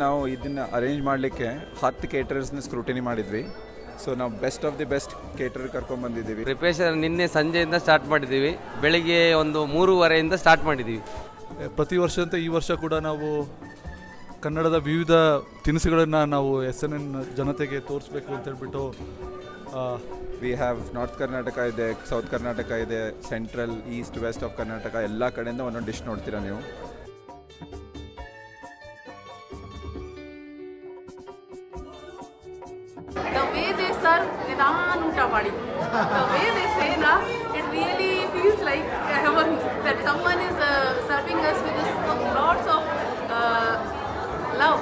ನಾವು ಇದನ್ನು ಅರೇಂಜ್ ಮಾಡಲಿಕ್ಕೆ 10 ಕೇಟರರ್ಸ್ನ ಸ್ಕ್ರೂಟಿನಿ ಮಾಡಿದ್ವಿ. ಸೊ ನಾವು best of the best caterer ಕರ್ಕೊಂಡ್ಬಂದಿದ್ದೀವಿ. ಪ್ರಿಪರೇಷನ್ ನಿನ್ನೆ ಸಂಜೆಯಿಂದ ಸ್ಟಾರ್ಟ್ ಮಾಡಿದ್ದೀವಿ. ಬೆಳಿಗ್ಗೆ ಒಂದು 3:30 ಸ್ಟಾರ್ಟ್ ಮಾಡಿದ್ದೀವಿ. ಪ್ರತಿ ವರ್ಷದಂತೆ ಈ ವರ್ಷ ಕೂಡ ನಾವು ಕನ್ನಡದ ವಿವಿಧ ತಿನಿಸುಗಳನ್ನು ನಾವು SNN ಜನತೆಗೆ ತೋರಿಸ್ಬೇಕು ಅಂತ ಹೇಳ್ಬಿಟ್ಟು ವಿ ಹ್ಯಾವ್ ನಾರ್ತ್ ಕರ್ನಾಟಕ ಇದೆ, ಸೌತ್ ಕರ್ನಾಟಕ ಇದೆ, central, east, west of Karnataka ಎಲ್ಲ ಕಡೆಯಿಂದ ಒಂದೊಂದು ಡಿಶ್ ನೋಡ್ತೀರಾ ನೀವು. The way they serve Nidan Utabadi, the way they say na, it really feels like heaven that someone is serving us with lots of love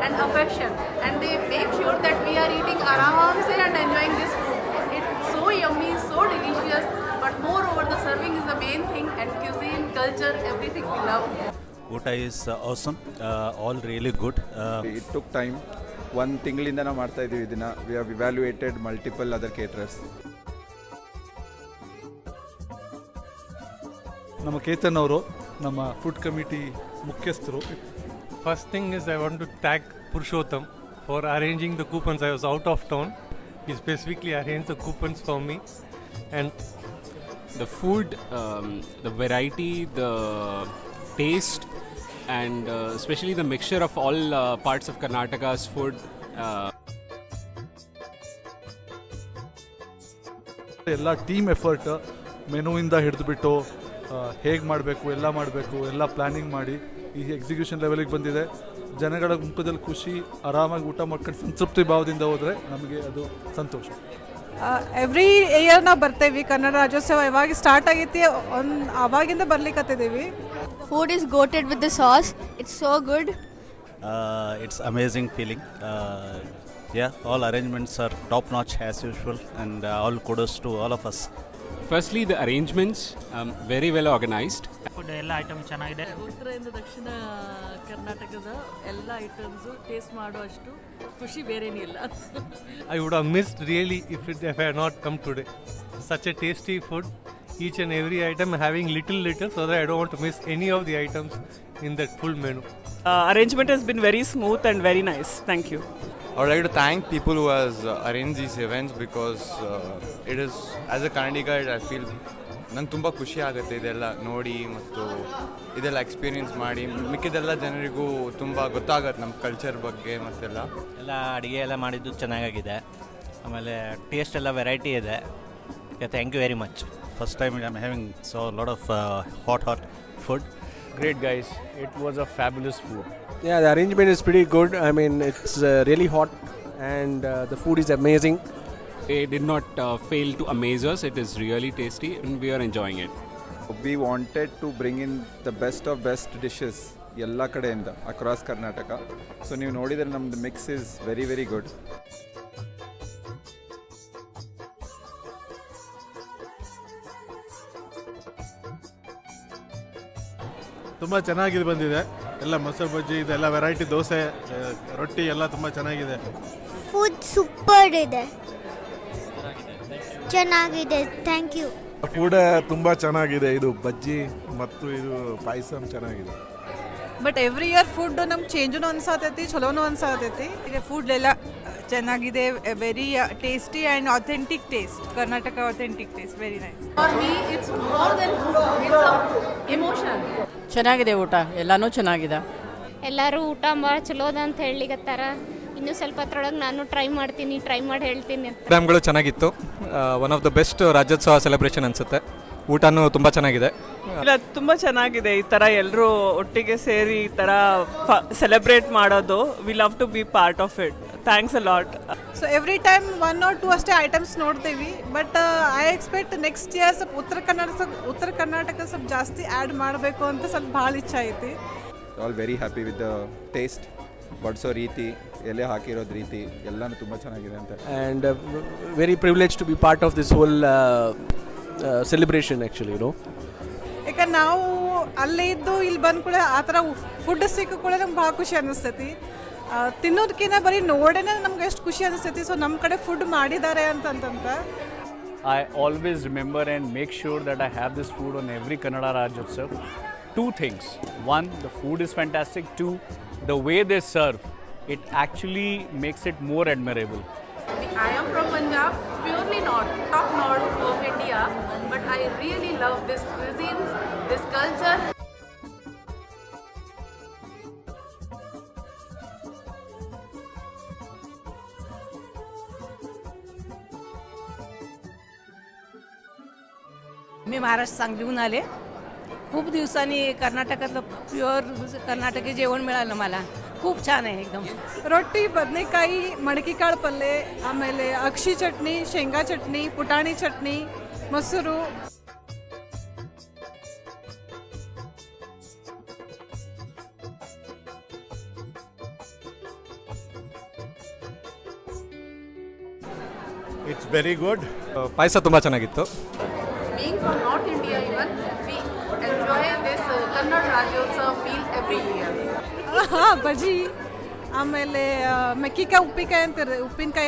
and affection, and they make sure that we are eating aram se and enjoying this food. It's so yummy, so delicious, but moreover the serving is the main thing, and cuisine, culture, everything we love. Uta is awesome, all really good. It took time. 1 ತಿಂಗಳಿಂದ ನಾವು ಮಾಡ್ತಾ ಇದ್ದೀವಿ ಇದನ್ನು. We have evaluated multiple other caterers. ನಮ್ಮ ಕೇತನ್ ಅವರು ನಮ್ಮ food committee ಮುಖ್ಯಸ್ಥರು. First thing is I want to thank Purushottam for arranging the coupons. I was out of town. He specifically arranged the coupons for me. And the food, the variety, the taste, and especially the mixture of all parts of Karnataka's food. ಎಲ್ಲ team effort, ಮೆನುವಿಂದ ಹಿಡಿದುಬಿಟ್ಟು ಹೇಗೆ ಮಾಡಬೇಕು ಎಲ್ಲ planning ಮಾಡಿ ಈ execution ಲೆವೆಲಿಗೆ ಬಂದಿದೆ. ಜನಗಳ ಮುಖದಲ್ಲಿ ಖುಷಿ, ಆರಾಮಾಗಿ ಊಟ ಮಾಡ್ಕೊಂಡು ಸಂತೃಪ್ತಿ ಭಾವದಿಂದ ಹೋದರೆ ನಮಗೆ ಅದು ಸಂತೋಷ. ಎವ್ರಿ ಇಯರ್ ನಾವು ಬರ್ತೇವೆ. ಕನ್ನಡ ರಾಜ್ಯೋತ್ಸವ ಯಾವಾಗ ಸ್ಟಾರ್ಟ್ ಆಗೈತಿ ಅವಾಗಿಂದ ಬರ್ಲಿಕ್ಕತ್ತಿದ್ದೀವಿ. Food is goated with the sauce. It's so good. It's amazing feeling. All arrangements are top notch as usual, and all kudos to all of us. Firstly, the arrangements very well organized. Food ಎಲ್ಲ item ಚೆನ್ನಾಗಿದೆ. ಉತ್ತರದಿಂದ ದಕ್ಷಿಣ ಕರ್ನಾಟಕದ ಎಲ್ಲ items taste ಮಾಡುವಷ್ಟು ಖುಷಿ ಬೇರೇನೂ ಇಲ್ಲ. I would have missed really if I had not come today. Such a tasty food. Each and every item having little so that I don't want to miss any of the items in that full menu. Arrangement has been very smooth and very nice. Thank you. I would like to thank people who has arranged these events because it is, as a Kannadiga, I feel ನಂಗೆ ತುಂಬ ಖುಷಿ ಆಗುತ್ತೆ ಇದೆಲ್ಲ ನೋಡಿ ಮತ್ತು ಇದೆಲ್ಲ experience ಮಾಡಿ. ಮಿಕ್ಕಿದೆಲ್ಲ ಜನರಿಗೂ ತುಂಬ ಗೊತ್ತಾಗತ್ತೆ ನಮ್ಮ ಕಲ್ಚರ್ ಬಗ್ಗೆ. ಮತ್ತೆಲ್ಲ ಅಡುಗೆ ಎಲ್ಲ ಮಾಡಿದ್ದು ಚೆನ್ನಾಗಿದೆ. ಆಮೇಲೆ ಟೇಸ್ಟ್ ಎಲ್ಲ ವೆರೈಟಿ ಇದೆ. Thank you very much. First time I'm having a lot of hot food. Great guys, it was a fabulous food. Yeah, the arrangement is pretty good. I mean, it's really hot and the food is amazing. It did not fail to amaze us. It is really tasty and we are enjoying it. We wanted to bring in the best of best dishes ಎಲ್ಲ ಕಡೆಯಿಂದ across Karnataka. So ನೀವು ನೋಡಿದರೆ ನಮ್ಮದು mix is very very good. ತುಂಬ ಚೆನ್ನಾಗಿ ಬಂದಿದೆ. ಎಲ್ಲ ಮೊಸರು ಬಜ್ಜಿ, ಇದೆಲ್ಲ ವೆರೈಟಿ ದೋಸೆ, ರೊಟ್ಟಿ ಎಲ್ಲ ತುಂಬ ಚೆನ್ನಾಗಿದೆ. ಫುಡ್ ಸೂಪರ್ ಇದೆ, ಚೆನ್ನಾಗಿದೆ. Thank you. ಫುಡ್ ತುಂಬ ಚೆನ್ನಾಗಿದೆ. ಇದು ಬಜ್ಜಿ ಮತ್ತು ಇದು ಪಾಯಸ ಚೆನ್ನಾಗಿದೆ. ಬಟ್ ಎವ್ರಿ ಇಯರ್ ಫುಡ್ ನಮ್ಗೆ ಚೇಂಜೂ ಅನ್ಸಾತೈತಿ, ಚಲೋನು ಅನ್ಸಾತೈತಿ. ಈಗ ಫುಡ್ ಎಲ್ಲ ಚೆನ್ನಾಗಿದೆ. Very tasty and authentic taste. Karnataka authentic taste, very nice. For me it's more than food, it's emotion. ಚೆನ್ನಾಗಿದೆ ಊಟ, ಎಲ್ಲನೂ ಚೆನ್ನಾಗಿದೆ. ಎಲ್ಲರೂ ಊಟ ಭಾಳ ಚಲೋದ ಅಂತ ಹೇಳಿಗತ್ತಾರ. ಇನ್ನೂ ಸ್ವಲ್ಪ ಹೊತ್ತರೊಳಗೆ ನಾನು ಟ್ರೈ ಮಾಡಿ ಹೇಳ್ತೀನಿ. ಪ್ರೋಗ್ರಾಮ್ಗಳು ಚೆನ್ನಾಗಿತ್ತು. One of the best Rajyotsava celebration ಅನಿಸುತ್ತೆ. ಊಟನೂ ತುಂಬ ಚೆನ್ನಾಗಿದೆ. ಇಲ್ಲ, ತುಂಬ ಚೆನ್ನಾಗಿದೆ. ಈ ಥರ ಎಲ್ಲರೂ ಒಟ್ಟಿಗೆ ಸೇರಿ ಈ ಥರ ಸೆಲೆಬ್ರೇಟ್ ಮಾಡೋದು, we love to be part of it. Thanks a lot. So every time 1 or 2 ಅಷ್ಟೇ ಐಟಮ್ಸ್ ನೋಡ್ತೀವಿ. But I expect next year ಸ್ವಲ್ಪ ಉತ್ತರ ಕರ್ನಾಟಕ ಸ್ವಲ್ಪ ಜಾಸ್ತಿ ಆ್ಯಡ್ ಮಾಡಬೇಕು ಅಂತ ಸ್ವಲ್ಪ ಭಾಳ ಇಚ್ಛೆ ಐತಿ. All very happy with the taste. ಬಡಿಸೋ ರೀತಿ, ಎಲೆ ಹಾಕಿರೋದು ರೀತಿ ಎಲ್ಲನೂ ತುಂಬ ಚೆನ್ನಾಗಿದೆ ಅಂತ. And very privilege to be part of this whole celebration actually. ಯಾಕಂದ್ರೆ ನಾವು ಅಲ್ಲೇ ಇದ್ದು ಇಲ್ಲಿ ಬಂದ ಕೂಡ ಆ ಥರ ಫುಡ್ ಸಿಕ್ಕ ಕೂಡ ನಮ್ಗೆ ಭಾಳ ಖುಷಿ ಅನ್ನಿಸ್ತೈತಿ. ತಿನ್ನೋದಕ್ಕಿಂತ ಬರೀ ನೋಡೇನೆ ನಮ್ಗೆ ಎಷ್ಟು ಖುಷಿ ಅನಿಸ್ತೈತಿ. ಸೊ ನಮ್ಮ ಕಡೆ ಫುಡ್ ಮಾಡಿದ್ದಾರೆ ಅಂತಂತ I always remember and make sure that I have this food on every Kannada Rajyotsav. two things. One, the food is fantastic. Two, the way they serve, it actually makes it more admirable. I am from Punjab, purely top north of India, but I really love this cuisine, this culture. मी महाराष्ट्र सांगलीहून आले. खूप दिवसांनी कर्नाटकातलं pure Karnataki जेवण मिळालं मला. खूप छान आहे एकदम. ರೊಟ್ಟಿ ಬದನೆಕಾಯಿ ಮಡಕಿಕಾಳು ಪಲ್ಯ ಆಮೇಲೆ ಅಕ್ಷಿ ಚಟ್ನಿ ಶೇಂಗಾ ಚಟ್ನಿ ಪುಟಾಣಿ ಚಟ್ನಿ ಮೊಸರು It's very good. ಪಾಯಸ ತುಂಬ ಚೆನ್ನಾಗಿತ್ತು. Being from North India even, we enjoy this Kannada Rajyotsav meal every year. ಬಜ್ಜಿ ಆಮೇಲೆ ಮೆಕ್ಕಿಕಾಯಿ ಉಪ್ಪಿನಕಾಯಿ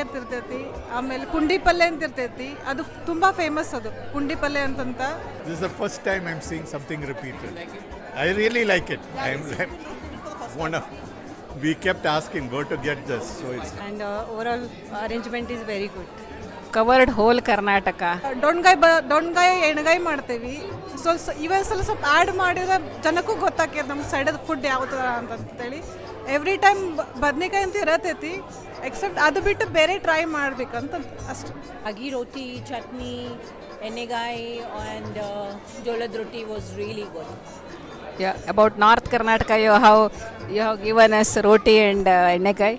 ಅಂತ ಇರ್ತೈತಿ. ಆಮೇಲೆ ಪುಂಡಿ ಪಲ್ಯ ಅಂತ ಇರ್ತೈತಿ. ಅದು ತುಂಬ ಫೇಮಸ್ ಅದು ಪುಂಡಿ ಪಲ್ಯ ಅಂತಂತ. This is the first time I'm seeing something repeated. I really like it. We kept asking where to get this. So it's And overall arrangement is very good. Covered whole Karnataka. ಡೊಣ್ಗಾಯಿ ಎಣ್ಗಾಯಿ ಮಾಡ್ತೀವಿ. ಇವನ್ ಸ್ವಲ್ಪ add ಮಾಡಿದ್ರೆ ಜನಕ್ಕೂ ಗೊತ್ತಾಗ್ಯದ ನಮ್ಮ ಸೈಡದ food ಯಾವ ಥರ ಅಂತಂತೇಳಿ. Every time ಬದ್ನೆಕಾಯಿ ಅಂತ ಇರತೈತಿ, ಎಕ್ಸೆಪ್ಟ್ ಅದು ಬಿಟ್ಟು ಬೇರೆ ಟ್ರೈ ಮಾಡ್ಬೇಕಂತ ಅಷ್ಟು. Agi roti, chutney, enegai and jolad roti was really good. Yeah, about North Karnataka, you have given us roti and enegai.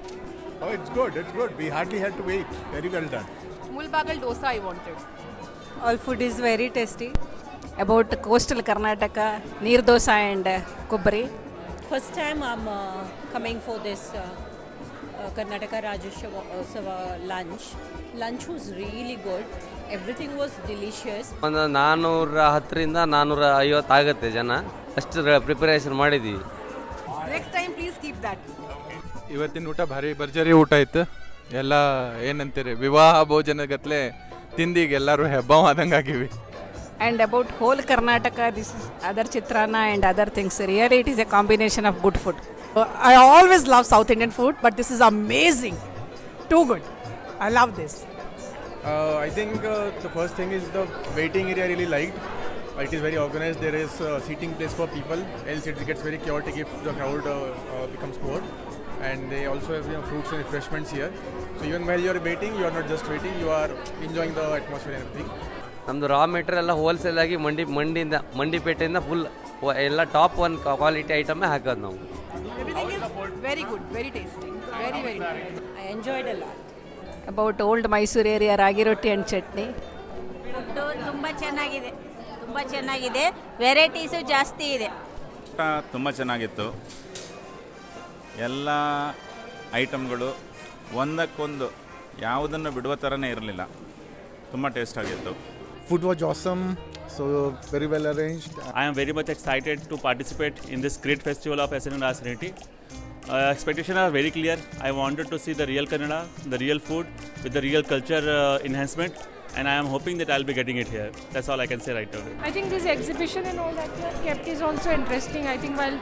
oh, it's good. It's good. We hardly had to wait. Very well done. Mulbagal dosa I wanted. All food is very tasty. About coastal Karnataka, neer dosa and kubri. First time I'm coming for this Karnataka Rajyotsava lunch. Lunch was really good. Everything was delicious. ಒಂದು 410ರಿಂದ 450 ಆಗುತ್ತೆ ಜನ, ಅಷ್ಟು preparation ಮಾಡಿದ್ದೀವಿ. Next time please keep that. ಇವತ್ತಿನ ಊಟ ಭಾರಿ ಭರ್ಜರಿ ಊಟ ಇತ್ತು. ಎಲ್ಲ ಏನಂತೀರಿ, ವಿವಾಹ ಭೋಜನಗತ್ಲೆ ತಿಂದೀಗ ಎಲ್ಲರೂ ಹೆಬ್ಬಾವಾದಂಗೆ ಆಗಿವಿ. And about whole Karnataka, this is other Chitrana and other things. Really, it is a combination of good food. I always love South Indian food, but this is amazing. Too good. I love this. I think the first thing is the waiting area I really liked. It is very organized. There is seating place for people. Else it gets very chaotic if the crowd becomes more. And they also have fruits and refreshments here. So even while you are waiting, you are not just waiting. You are enjoying the atmosphere and everything. ನಮ್ಮದು raw material ಎಲ್ಲ wholesale ಆಗಿ ಮಂಡಿಪೇಟೆಯಿಂದ full ಎಲ್ಲ top 1 quality ಐಟಮೇ ಹಾಕೋದು ನಾವು. Everything is very good, very tasty, very good. I enjoyed a lot. About old Mysore area, ragi roti and chutney. Food ತುಂಬ ಚೆನ್ನಾಗಿದೆ, varieties ಜಾಸ್ತಿ ಇದೆ. ಊಟ ತುಂಬ ಚೆನ್ನಾಗಿತ್ತು. ಎಲ್ಲ ಐಟಮ್ಗಳು ಒಂದಕ್ಕೊಂದು ಯಾವುದನ್ನು ಬಿಡುವ ಥರನೇ ಇರಲಿಲ್ಲ. ತುಂಬ ಟೇಸ್ಟ್ ಆಗಿತ್ತು. Food was awesome. So very well arranged. I am very much excited to participate in this great festival of SNM Rajyaniti. Expectations are very clear. I wanted to see the real Kannada, the real food with the real culture enhancement, and I am hoping that I'll be getting it here. That's all I can say right now. I think this exhibition and all that you have kept is also interesting. I think while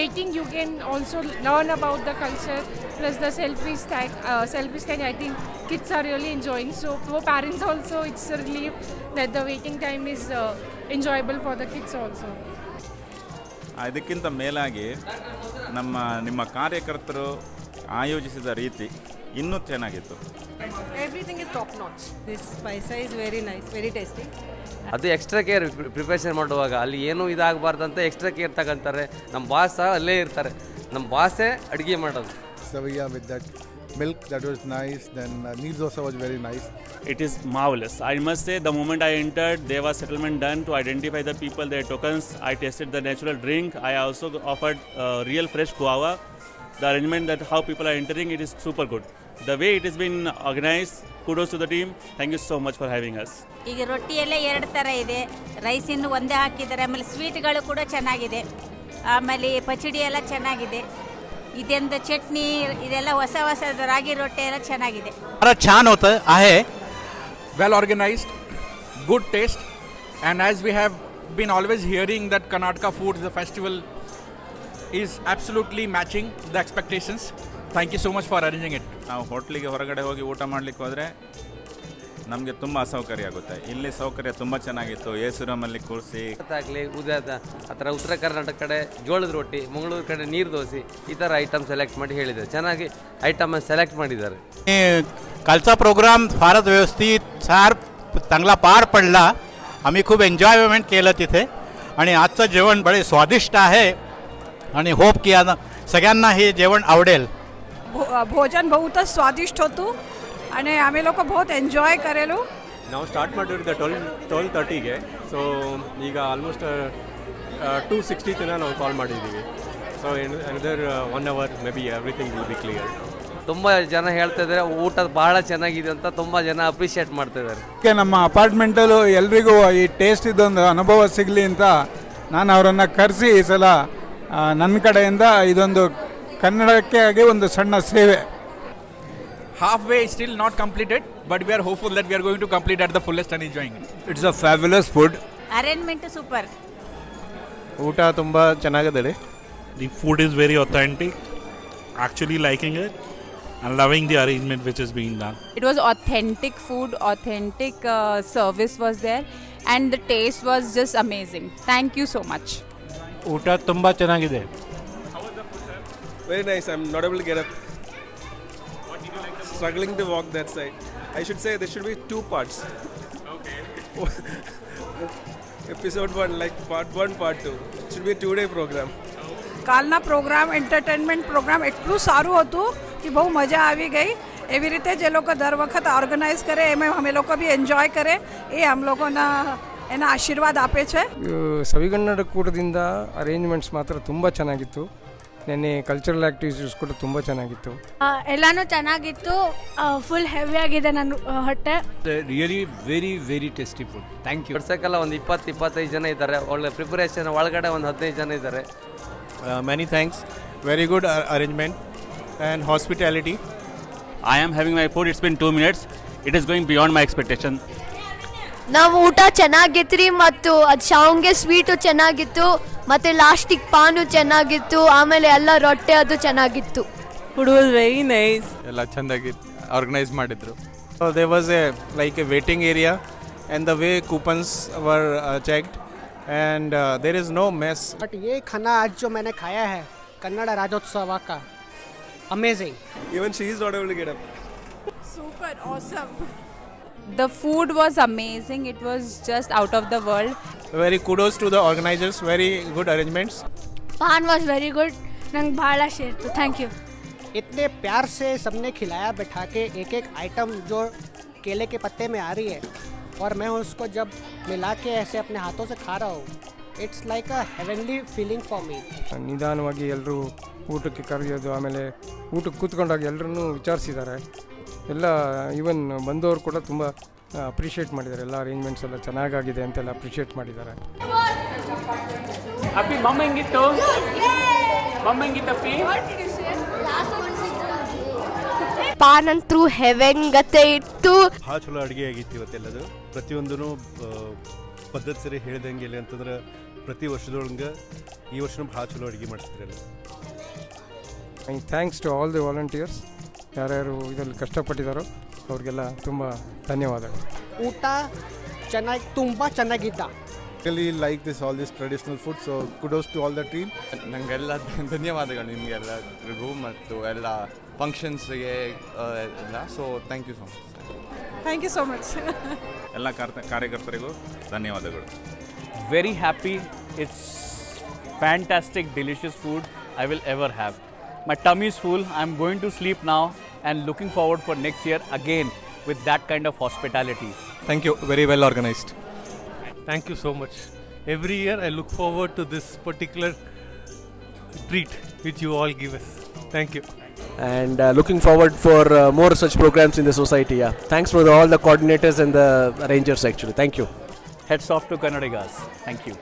waiting you can also learn about the culture, plus the selfie stand I think kids are really enjoying. So for parents also it's a relief that the waiting time is enjoyable for the kids also. ಅದಕ್ಕಿಂತ ಮೇಲಾಗಿ ನಿಮ್ಮ ಕಾರ್ಯಕರ್ತರು ಆಯೋಜಿಸಿದ ರೀತಿ ಇನ್ನೂ ಚೆನ್ನಾಗಿತ್ತು. Everything is top notch. This paisa is very nice, very tasty. ಅದು extra care preparation ಮಾಡುವಾಗ ಅಲ್ಲಿ ಏನೂ ಇದಾಗಬಾರ್ದಂತ ಎಕ್ಸ್ಟ್ರಾ ಕೇರ್ ತಗೊಂತಾರೆ. ನಮ್ಮ ಬಾಸ್ ಅಲ್ಲೇ ಇರ್ತಾರೆ, ನಮ್ಮ ಬಾಸೇ ಅಡುಗೆ ಮಾಡೋದು. Savia with that milk, that was nice. Then neer dosa was very nice. It is marvelous. I must say, the moment I entered, there was settlement done to identify the people, their tokens. I tasted the natural drink. I also offered real fresh guava. The arrangement that how people are entering, it is super good. The way it has been organized, kudos to the team. Thank you so much for having us. ಈಗ ರೊಟ್ಟಿ ಎಲ್ಲ 2 ಥರ ಇದೆ, rice ಇನ್ನು ಒಂದೇ ಹಾಕಿದ್ದಾರೆ. ಆಮೇಲೆ ಸ್ವೀಟ್ಗಳು ಕೂಡ ಚೆನ್ನಾಗಿದೆ, ಆಮೇಲೆ ಪಚಡಿ ಎಲ್ಲ ಚೆನ್ನಾಗಿದೆ. ಇದೆಂದು ಚಟ್ನಿ ಇದೆಲ್ಲ ಹೊಸ ರಾಗಿ ರೊಟ್ಟಿ ಎಲ್ಲ ಚೆನ್ನಾಗಿದೆ. छान होतं आहे, well organized, good taste, and as we have been always hearing that Karnataka food, the festival is absolutely matching the expectations. Thank you so much for arranging it. ನಾವು ಹೋಟ್ಲಿಗೆ ಹೊರಗಡೆ ಹೋಗಿ ಊಟ ಮಾಡಲಿಕ್ಕೆ ಹೋದರೆ ನಮಗೆ ತುಂಬ ಅಸೌಕರ್ಯ ಆಗುತ್ತೆ. ಇಲ್ಲಿ ಸೌಕರ್ಯ ತುಂಬ ಚೆನ್ನಾಗಿತ್ತು. ಎ ಸಿ ರೂಮಲ್ಲಿ ಕೂರಿಸಿ ಆಗಲಿ ಉದಯದ ಆ ಥರ ಉತ್ತರ ಕರ್ನಾಟಕ ಕಡೆ ಜೋಳದ ರೊಟ್ಟಿ, ಮಂಗಳೂರು ಕಡೆ ನೀರು ದೋಸೆ ಈ ಥರ ಐಟಮ್ ಸೆಲೆಕ್ಟ್ ಮಾಡಿ ಹೇಳಿದ್ದಾರೆ. ಚೆನ್ನಾಗಿ ಐಟಮನ್ನು ಸೆಲೆಕ್ट ಮಾಡಿದ್ದಾರೆ. कालचा प्रोग्राम फारच व्यवस्थित चांगला पार पडला. आम्ही खूप एन्जॉयमेंट केलं तिथे आणि आजचं जेवण बडे स्वादिष्ट आहे आणि होप की सगळ्यांना हे जेवण आवडेल. ಭೋಜನ ಬಹುತ ಸ್ವಾದಿಷ್ಟ ಹೊತ್ತು અને અમે લોકો ಬಹುತ್ ಎಂಜಾಯ್ ಕರೆಲು. ನಾವು ಸ್ಟಾರ್ಟ್ ಮಾಡಿರೋದು 12:30ಗೆ. ಸೊ ಈಗ ಆಲ್ಮೋಸ್ಟ್ 2:60 ತನಕ ನಾವು ಕಾಲ್ ಮಾಡಿದ್ದೀವಿ. So another 1 hour may be everything will be clear. ತುಂಬ ಜನ ಹೇಳ್ತಾ ಇದ್ದಾರೆ ಊಟ ಭಾಳ ಚೆನ್ನಾಗಿದೆ ಅಂತ, ತುಂಬ ಜನ ಅಪ್ರಿಷಿಯೇಟ್ ಮಾಡ್ತಾ ಇದ್ದಾರೆ. ನಮ್ಮ ಅಪಾರ್ಟ್ಮೆಂಟಲ್ಲೂ ಎಲ್ರಿಗೂ ಈ ಟೇಸ್ಟ್ ಇದೊಂದು ಅನುಭವ ಸಿಗಲಿ ಅಂತ ನಾನು ಅವರನ್ನು ಕರೆಸಿ ಈ ಸಲ ನನ್ನ ಕಡೆಯಿಂದ ಇದೊಂದು ಕನ್ನಡಕ್ಕೆ ಆಗಿ ಒಂದು ಸಣ್ಣ ಸೇವೆ. Halfway is still not completed, but we are hopeful that we are going to complete at the fullest and enjoying it. It's a fabulous food. Arrangement super. ಊಟ ತುಂಬ ಚೆನ್ನಾಗಿದೆ. The food is very authentic. Actually liking it and loving the arrangement which is being done. It was authentic food, authentic service was there, and the taste was just amazing. Thank you so much. ಊಟ ತುಂಬ ಚೆನ್ನಾಗಿದೆ. Very nice. I'm not able to get up. Struggling to walk that side. I should say there should be 2 parts. Okay. Episode 1, like part 1, part 2. It should be a 2-day program. કાલના programme entertainment programme એટલું સારું હતું કે બહુ મજા આવી ગઈ. એવી રીતે જે લોકો દર વખત ઓર્ગેનાઇઝ કરે એમાં અમે લોકો બી એન્જોય કરે એ આમ લોકોના એના આશીર્વાદ આપે છે. ಸವಿಗನ್ನಡ ಕೂಟದಿಂದ ಅರೇಂಜ್ಮೆಂಟ್ಸ್ ಮಾತ್ರ ತುಂಬ ಚೆನ್ನಾಗಿತ್ತು. ನೆನ್ನೆ ಕಲ್ಚರಲ್ ಆ್ಯಕ್ಟಿವಿಟೀಸ್ ಕೂಡ ತುಂಬ ಚೆನ್ನಾಗಿತ್ತು. ಎಲ್ಲನೂ ಚೆನ್ನಾಗಿತ್ತು. ಫುಲ್ ಹೆವಿ ಆಗಿದೆ ನನ್ನ ಹೊಟ್ಟೆ. Really very very tasty food. Thank you. ವರ್ಷಕ್ಕೆಲ್ಲ ಒಂದು 20-25 ಜನ ಇದ್ದಾರೆ. ಒಳ್ಳೆ ಪ್ರಿಪರೇಷನ್ ಒಳಗಡೆ ಒಂದು 15 ಜನ ಇದ್ದಾರೆ. Many thanks. Very good arrangement and hospitality. I am having my food. It's been 2 minutes. It is going beyond my expectation. ನಾವು ಊಟ ಚೆನ್ನಾಗಿತ್ತು ಮತ್ತು ಅದು ಶಾವ್ಗೆ ಸ್ವೀಟು ಚೆನ್ನಾಗಿತ್ತು ಮತ್ತು ಲಾಸ್ಟಿಗೆ ಪಾನು ಚೆನ್ನಾಗಿತ್ತು. ಆಮೇಲೆ ಎಲ್ಲ ರೊಟ್ಟೆ ಅದು ಚೆನ್ನಾಗಿತ್ತು. Food was very nice. ಎಲ್ಲ ಚೆಂದಾಗಿ ಆರ್ಗನೈಸ್ ಮಾಡಿದ್ರು. There was a waiting area and the way coupons were checked and there is no mess. But ये खाना आज जो मैंने खाया है कन्नड़ राज्योत्सव का amazing. Even she is not able to get up. Super awesome. The food was amazing. It was just out of the world. Very kudos to the organizers. Very good arrangements. पान was very good. ನಂಗೆ ಭಾಳ ಇಷ್ಟ. Thank you. इतने प्यार से सबने खिलाया बैठा के एक आइटम जो केले के पत्ते में आ रही है और मैं उसको जब मिला के ऐसे अपने हाथों से खा रहा हूँ. It's like a heavenly feeling for me. ನಿಧಾನವಾಗಿ ಎಲ್ಲರೂ ಊಟಕ್ಕೆ ಕರೆಯೋದು, ಆಮೇಲೆ ಊಟಕ್ಕೆ ಕೂತ್ಕೊಂಡಾಗ ಎಲ್ಲರನ್ನೂ ವಿಚಾರಿಸಿದ್ದಾರೆ. ಎಲ್ಲ ಈವನ್ ಬಂದವರು ಕೂಡ ತುಂಬ ಅಪ್ರಿಷಿಯೇಟ್ ಮಾಡಿದ್ದಾರೆ. ಎಲ್ಲ ಅರೇಂಜ್ಮೆಂಟ್ಸ್ ಎಲ್ಲ ಚೆನ್ನಾಗಾಗಿದೆ ಅಂತೆಲ್ಲ ಅಪ್ರಿಷಿಯೇಟ್ ಮಾಡಿದ್ದಾರೆ. ಅಪ್ಪಿ ಮಮ್ಮಂಗಿತ್ತು ಮಮ್ಮಂಗಿತ್ತಪ್ಪಿ. ಪಾನ್ ಅಂತೂ ಹೆವೆಂಗತೆ ಇತ್ತು. ಭಾಳ ಚಲೋ ಅಡುಗೆ ಆಗಿತ್ತು ಇವತ್ತೆಲ್ಲದು. ಪ್ರತಿಯೊಂದೂ ಪದ್ಧತಿ ಸರಿ ಹೇಳಿದಂಗೆ ಇಲ್ಲ ಅಂತಂದ್ರೆ ಪ್ರತಿ ವರ್ಷದೊಳಗೆ ಈ ವರ್ಷನೂ ಭಾಳ ಚಲೋ ಅಡುಗೆ ಮಾಡಿಸ್ತಿರಲ್ಲ. Thanks to all the volunteers. ಯಾರ್ಯಾರು ಇದರಲ್ಲಿ ಕಷ್ಟಪಟ್ಟಿದ್ದಾರೋ ಅವ್ರಿಗೆಲ್ಲ ತುಂಬ ಧನ್ಯವಾದಗಳು. ಊಟ ಚೆನ್ನಾಗಿ ತುಂಬ ಚೆನ್ನಾಗಿದ್ದ. Really like all this traditional food, so kudos to all the team. ನನಗೆಲ್ಲ ಧನ್ಯವಾದಗಳು ನಿಮಗೆಲ್ಲರಿಗೂ ಮತ್ತು ಎಲ್ಲ ಫಂಕ್ಷನ್ಸ್ಗೆ ಎಲ್ಲ. So thank you so much. Thank you so much. ಎಲ್ಲ ಕಾರ್ಯಕರ್ತರಿಗೂ ಧನ್ಯವಾದಗಳು. Very happy. It's fantastic, delicious food I will ever have. My tummy is full. I'm going to sleep now and looking forward for next year again with that kind of hospitality. Thank you. Very well organized. Thank you so much. Every year I look forward to this particular treat which you all give us. Thank you. And looking forward for more such programs in the society. Yeah. Thanks for all the coordinators and the arrangers actually. Thank you. Heads off to Kannadigas. Thank you.